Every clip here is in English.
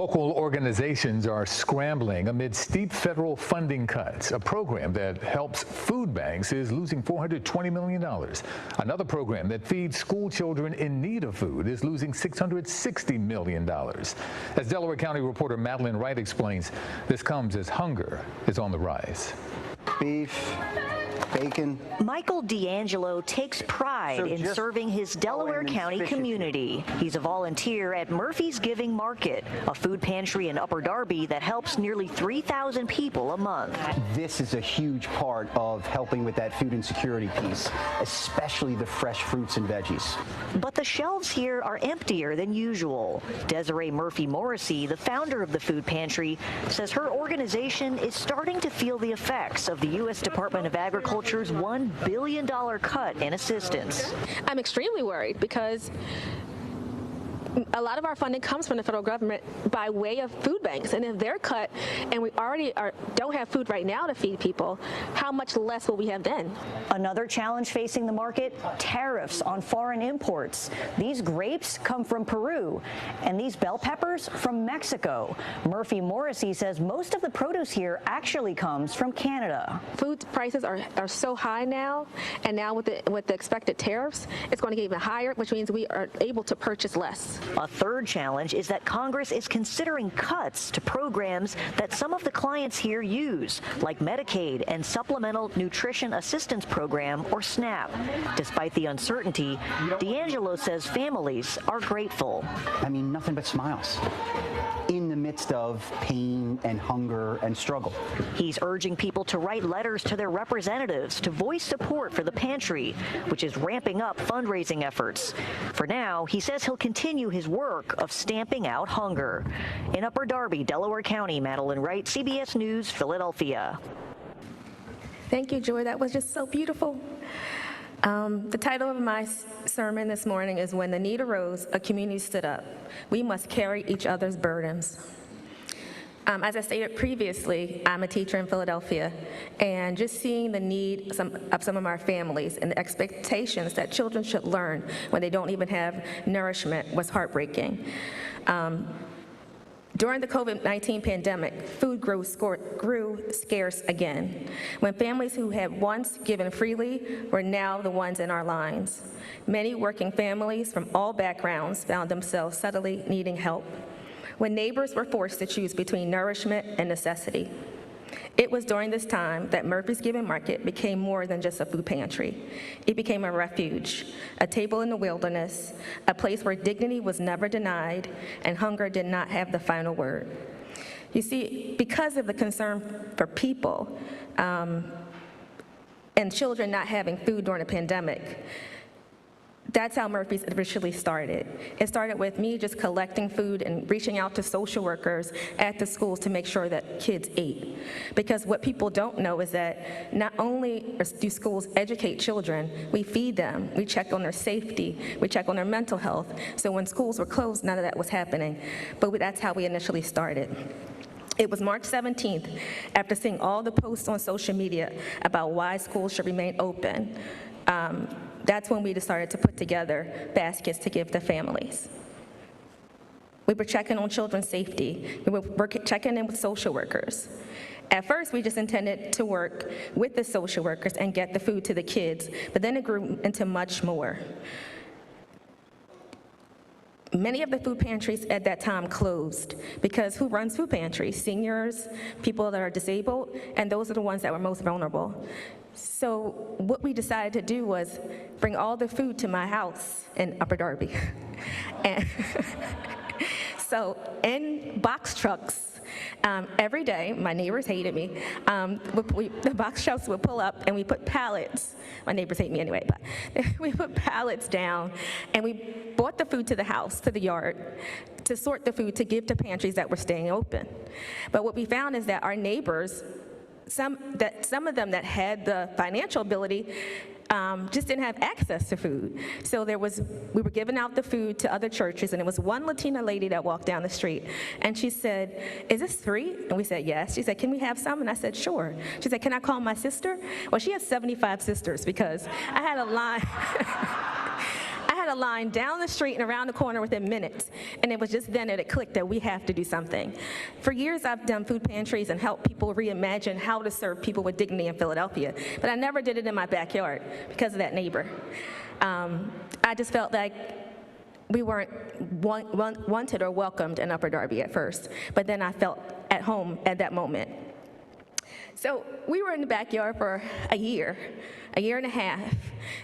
Local organizations are scrambling amid steep federal funding cuts. A program that helps food banks is losing $420 million. Another program that feeds school children in need of food is losing $660 million. As Delaware County reporter Madeline Wright explains, this comes as hunger is on the rise. Beef, bacon. Michael D'Angelo takes pride in serving his Delaware County community. He's a volunteer at Murphy's Giving Market, a food pantry in Upper Darby that helps nearly 3,000 people a month. This is a huge part of helping with that food insecurity piece, especially the fresh fruits and veggies. But the shelves here are emptier than usual. Desiree Murphy Morrisey, the founder of the food pantry, says her organization is starting to feel the effects of the U.S. Department of Agriculture's $1 billion cut in assistance. I'm extremely worried because a lot of our funding comes from the federal government by way of food banks, and if they're cut and we already don't have food right now to feed people, how much less will we have then? Another challenge facing the market, tariffs on foreign imports. These grapes come from Peru, and these bell peppers from Mexico. Murphy Morrisey says most of the produce here actually comes from Canada. Food prices are so high now, and now with the expected tariffs, it's going to get even higher, which means we are able to purchase less. A third challenge is that Congress is considering cuts to programs that some of the clients here use, like Medicaid and Supplemental Nutrition Assistance Program, or SNAP. Despite the uncertainty, D'Angelo says families are grateful. I mean, nothing but smiles in the midst of pain and hunger and struggle. He's urging people to write letters to their representatives to voice support for the pantry, which is ramping up fundraising efforts. For now, he says he'll continue his work of stamping out hunger. In Upper Darby, Delaware County, Madeline Wright, CBS News, Philadelphia. Thank you, Joy. That was just so beautiful. The title of my sermon this morning is When the Need Arose, a Community Stood Up. We must carry each other's burdens. As I stated previously, I'm a teacher in Philadelphia, and just seeing the need of some of our families and the expectations that children should learn when they don't even have nourishment was heartbreaking. During the COVID-19 pandemic, food grew scarce again, when families who had once given freely were now the ones in our lines. Many working families from all backgrounds found themselves suddenly needing help, when neighbors were forced to choose between nourishment and necessity. It was during this time that Murphy's Giving Market became more than just a food pantry. It became a refuge, a table in the wilderness, a place where dignity was never denied and hunger did not have the final word. You see, because of the concern for people and children not having food during the pandemic, that's how Murphy's officially started. It started with me just collecting food and reaching out to social workers at the schools to make sure that kids ate. Because what people don't know is that not only do schools educate children, we feed them, we check on their safety, we check on their mental health. So when schools were closed, none of that was happening. But that's how we initially started. It was March 17th, after seeing all the posts on social media about why schools should remain open, that's when we decided to put together baskets to give to families. We were checking on children's safety. We were checking in with social workers. At first, we just intended to work with the social workers and get the food to the kids, but then it grew into much more. Many of the food pantries at that time closed because who runs food pantries? Seniors, people that are disabled, and those are the ones that were most vulnerable. So what we decided to do was bring all the food to my house in Upper Darby. And so in box trucks, every day, my neighbors hated me, the box trucks would pull up and we put pallets, my neighbors hate me anyway, but we put pallets down and we brought the food to the house, to the yard, to sort the food to give to pantries that were staying open. But what we found is that our neighbors, some of them that had the financial ability just didn't have access to food. So we were giving out the food to other churches, and it was one Latina lady that walked down the street, and she said, "Is this free?" And we said, "Yes." She said, "Can we have some?" And I said, "Sure." She said, "Can I call my sister?" Well, she has 75 sisters because I had a line. had a line down the street and around the corner within minutes, and it was just then that it clicked that we have to do something. For years, I've done food pantries and helped people reimagine how to serve people with dignity in Philadelphia, but I never did it in my backyard because of that neighbor. I just felt like we weren't wanted or welcomed in Upper Darby at first, but then I felt at home at that moment. So we were in the backyard for a year and a half,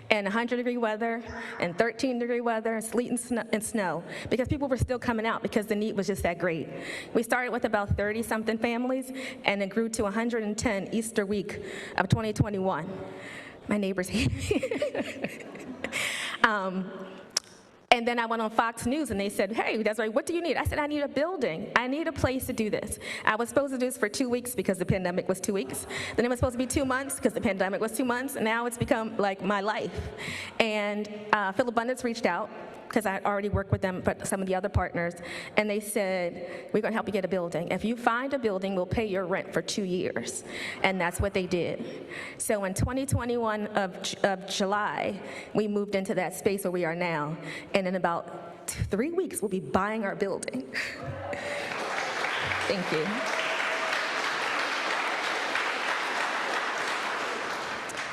in 100-degree weather and 13-degree weather, sleet and snow, because people were still coming out because the need was just that great. We started with about 30-something families, and it grew to 110 Easter week of 2021. My neighbors hate me. And then I went on Fox News and they said, hey, Desiree, what do you need? I said, I need a building. I need a place to do this. I was supposed to do this for 2 weeks because the pandemic was 2 weeks. Then it was supposed to be 2 months because the pandemic was 2 months. And now it's become like my life. And Phil Abundance reached out because I had already worked with them, but some of the other partners, and they said, we're gonna help you get a building. If you find a building, we'll pay your rent for 2 years. And that's what they did. So in 2021 of July, we moved into that space where we are now. And in about 3 weeks, we'll be buying our building. Thank you.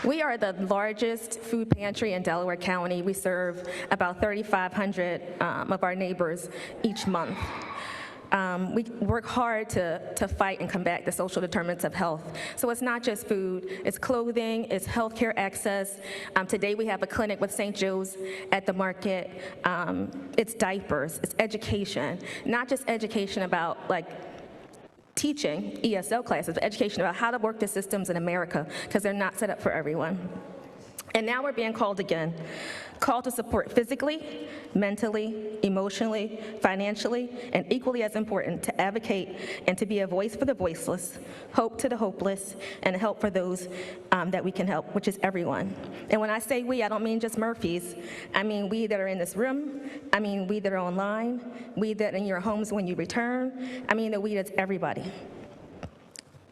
We are the largest food pantry in Delaware County. We serve about 3,500 of our neighbors each month. We work hard to fight and combat the social determinants of health. So it's not just food, it's clothing, it's healthcare access. Today we have a clinic with St. Joe's at the market. It's diapers, it's education, not just education about like teaching ESL classes, but education about how to work the systems in America, because they're not set up for everyone. And now we're being called again, called to support physically, mentally, emotionally, financially, and equally as important, to advocate and to be a voice for the voiceless, hope to the hopeless, and help for those that we can help, which is everyone. And when I say we, I don't mean just Murphys. I mean we that are in this room. I mean we that are online. We that are in your homes when you return. I mean the we that's everybody.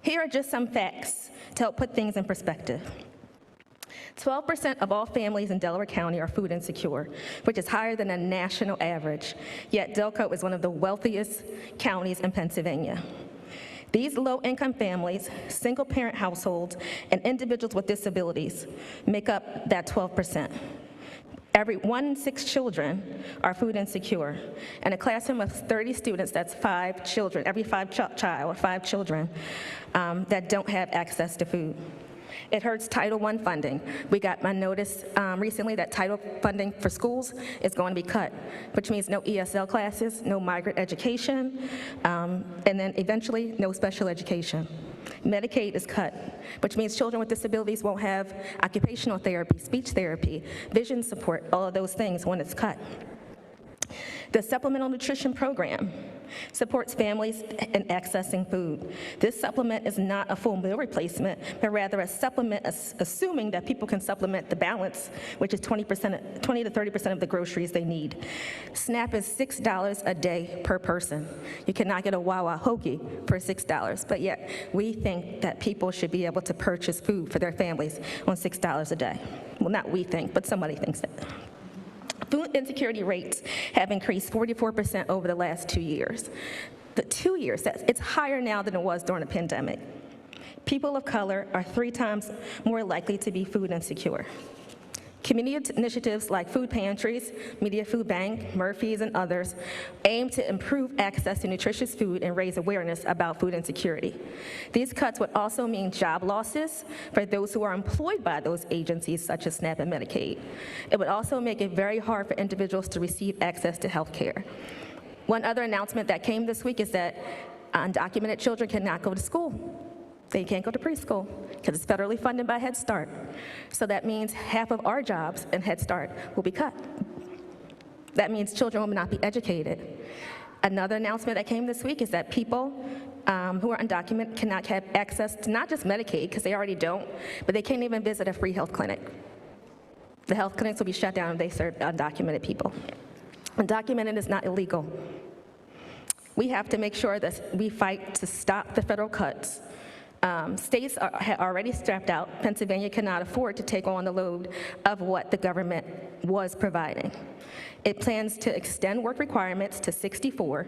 Here are just some facts to help put things in perspective. 12% of all families in Delaware County are food insecure, which is higher than a national average, yet DELCO is one of the wealthiest counties in Pennsylvania. These low-income families, single-parent households, and individuals with disabilities make up that 12%. Every 1 in 6 children are food insecure. In a classroom of 30 students, that's 5 children, every 5 children that don't have access to food. It hurts Title I funding. We got my notice recently that Title funding for schools is going to be cut, which means no ESL classes, no migrant education, and then eventually no special education. Medicaid is cut, which means children with disabilities won't have occupational therapy, speech therapy, vision support, all of those things when it's cut. The Supplemental Nutrition Program supports families in accessing food. This supplement is not a full meal replacement, but rather a supplement assuming that people can supplement the balance, which is 20 to 30% of the groceries they need. SNAP is $6 a day per person. You cannot get a Wawa hoagie for $6, but yet we think that people should be able to purchase food for their families on $6 a day. Well, not we think, but somebody thinks that. Food insecurity rates have increased 44% over the last 2 years. The 2 years, it's higher now than it was during the pandemic. People of color are 3 times more likely to be food insecure. Community initiatives like food pantries, Media Food Bank, Murphy's, and others aim to improve access to nutritious food and raise awareness about food insecurity. These cuts would also mean job losses for those who are employed by those agencies such as SNAP and Medicaid. It would also make it very hard for individuals to receive access to health care. One other announcement that came this week is that undocumented children cannot go to school. They can't go to preschool because it's federally funded by Head Start. So that means half of our jobs in Head Start will be cut. That means children will not be educated. Another announcement that came this week is that people who are undocumented cannot have access to not just Medicaid, because they already don't, but they can't even visit a free health clinic. The health clinics will be shut down if they serve undocumented people. Undocumented is not illegal. We have to make sure that we fight to stop the federal cuts States had already strapped out. Pennsylvania cannot afford to take on the load of what the government was providing. It plans to extend work requirements to 64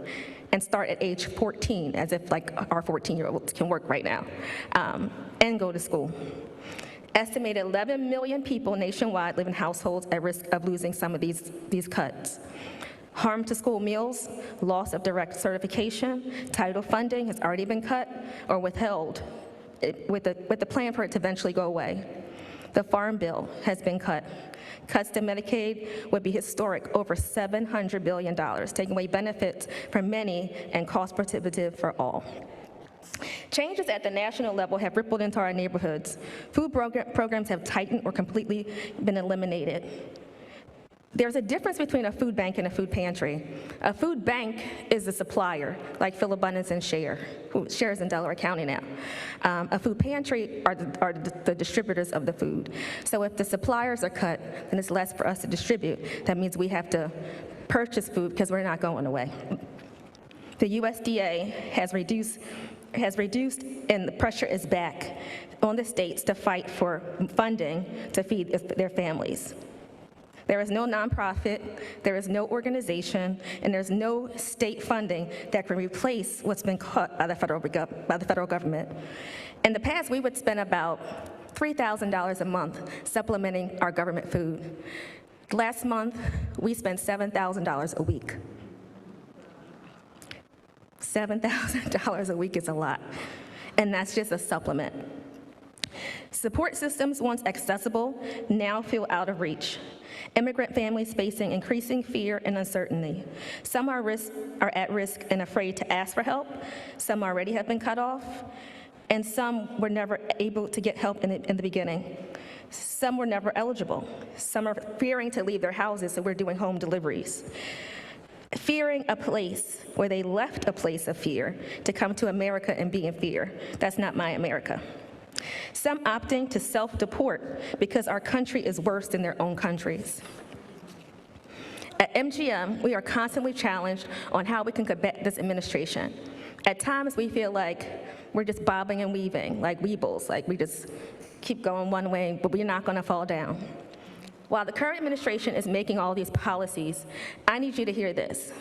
and start at age 14, as if like our 14-year-olds can work right now, and go to school. Estimated 11 million people nationwide live in households at risk of losing some of these cuts. Harm to school meals, loss of direct certification, title funding has already been cut or withheld with the plan for it to eventually go away. The Farm Bill has been cut. Cuts to Medicaid would be historic, over $700 billion, taking away benefits for many and cost prohibitive for all. Changes at the national level have rippled into our neighborhoods. Food programs have tightened or completely been eliminated. There's a difference between a food bank and a food pantry. A food bank is a supplier, like Phil Abundance and Share, who shares in Delaware County now. A food pantry are the distributors of the food. So if the suppliers are cut, then it's less for us to distribute. That means we have to purchase food because we're not going away. The USDA has reduced and the pressure is back on the states to fight for funding to feed their families. There is no nonprofit, there is no organization, and there's no state funding that can replace what's been cut by the federal government. In the past, we would spend about $3,000 a month supplementing our government food. Last month, we spent $7,000 a week. $7,000 a week is a lot, and that's just a supplement. Support systems, once accessible, now feel out of reach. Immigrant families facing increasing fear and uncertainty. Some are at risk and afraid to ask for help. Some already have been cut off, and some were never able to get help in the beginning. Some were never eligible. Some are fearing to leave their houses, so we're doing home deliveries. Fearing a place where they left a place of fear to come to America and be in fear. That's not my America. Some opting to self-deport because our country is worse than their own countries. At MGM, we are constantly challenged on how we can combat this administration. At times, we feel like we're just bobbing and weaving, like weebles, like we just keep going one way, but we're not going to fall down. While the current administration is making all these policies, I need you to hear this.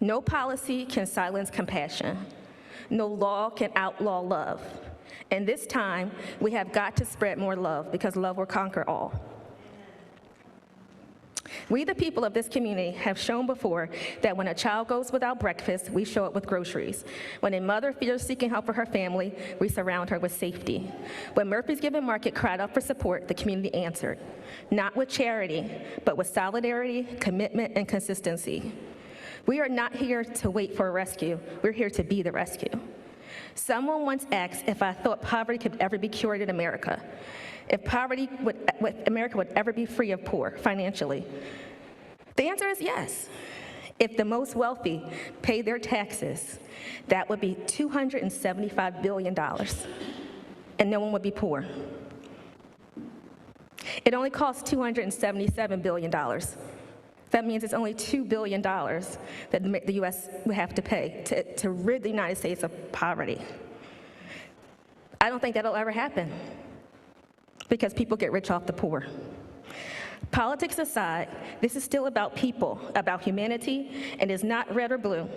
No policy can silence compassion. No law can outlaw love. And this time, we have got to spread more love because love will conquer all. We, the people of this community, have shown before that when a child goes without breakfast, we show up with groceries. When a mother fears seeking help for her family, we surround her with safety. When Murphy's Given Market cried out for support, the community answered, not with charity, but with solidarity, commitment, and consistency. We are not here to wait for a rescue. We're here to be the rescue. Someone once asked if I thought poverty could ever be cured in America. If America would ever be free of poor financially. The answer is yes. If the most wealthy pay their taxes, that would be $275 billion, and no one would be poor. It only costs $277 billion. That means it's only $2 billion that the U.S. would have to pay to rid the United States of poverty. I don't think that'll ever happen because people get rich off the poor. Politics aside, this is still about people, about humanity, and it's not red or blue.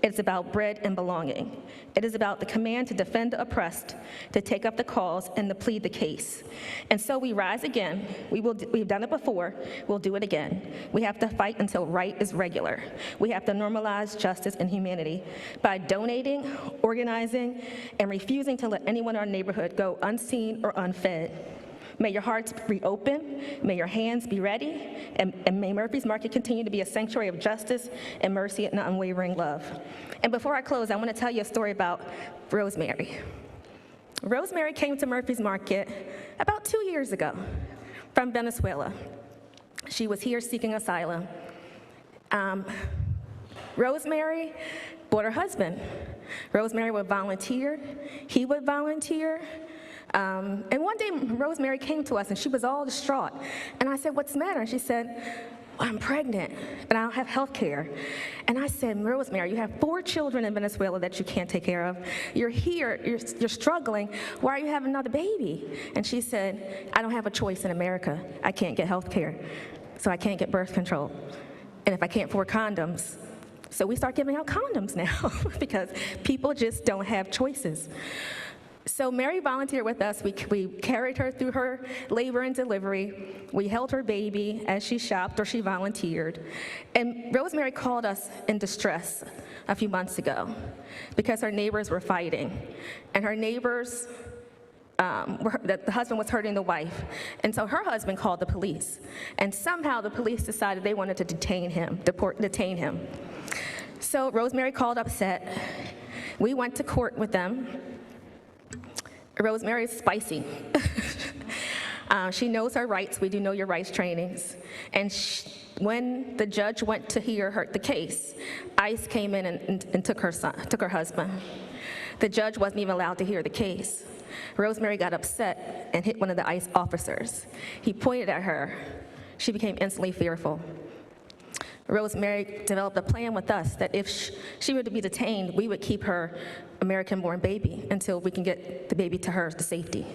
It's about bread and belonging. It is about the command to defend the oppressed, to take up the cause, and to plead the case. And so we rise again. We've done it before. We'll do it again. We have to fight until right is regular. We have to normalize justice and humanity by donating, organizing, and refusing to let anyone in our neighborhood go unseen or unfed. May your hearts reopen, may your hands be ready, and may Murphy's Market continue to be a sanctuary of justice and mercy and unwavering love. And before I close, I want to tell you a story about Rosemary. Rosemary came to Murphy's Market about 2 years ago from Venezuela. She was here seeking asylum. Rosemary brought her husband. Rosemary would volunteer, he would volunteer. And one day, Rosemary came to us, and she was all distraught. And I said, what's the matter? And she said, I'm pregnant, but I don't have health care. And I said, Rosemary, you have 4 children in Venezuela that you can't take care of. You're here, you're struggling. Why are you having another baby? And she said, I don't have a choice in America. I can't get health care, so I can't get birth control. And if I can't afford condoms, so we start giving out condoms now because people just don't have choices. So Mary volunteered with us. We carried her through her labor and delivery. We held her baby as she shopped or she volunteered. And Rosemary called us in distress a few months ago because her neighbors were fighting. And her neighbors, the husband was hurting the wife. And so her husband called the police. And somehow the police decided they wanted to detain him. So Rosemary called upset. We went to court with them. Rosemary is spicy. She knows her rights. We do know your rights trainings. And when the judge went to hear the case, ICE came in and took her husband. The judge wasn't even allowed to hear the case. Rosemary got upset and hit one of the ICE officers. He pointed at her. She became instantly fearful. Rosemary developed a plan with us that if she were to be detained, we would keep her American-born baby until we can get the baby to her to safety.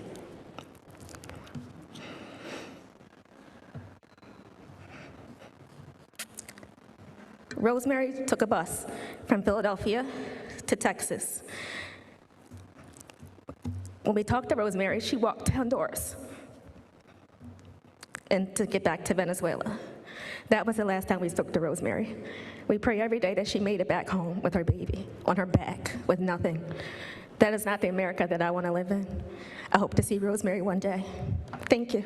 Rosemary took a bus from Philadelphia to Texas. When we talked to Rosemary, she walked to Honduras and to get back to Venezuela. That was the last time we spoke to Rosemary. We pray every day that she made it back home with her baby on her back with nothing. That is not the America that I want to live in. I hope to see Rosemary one day. Thank you.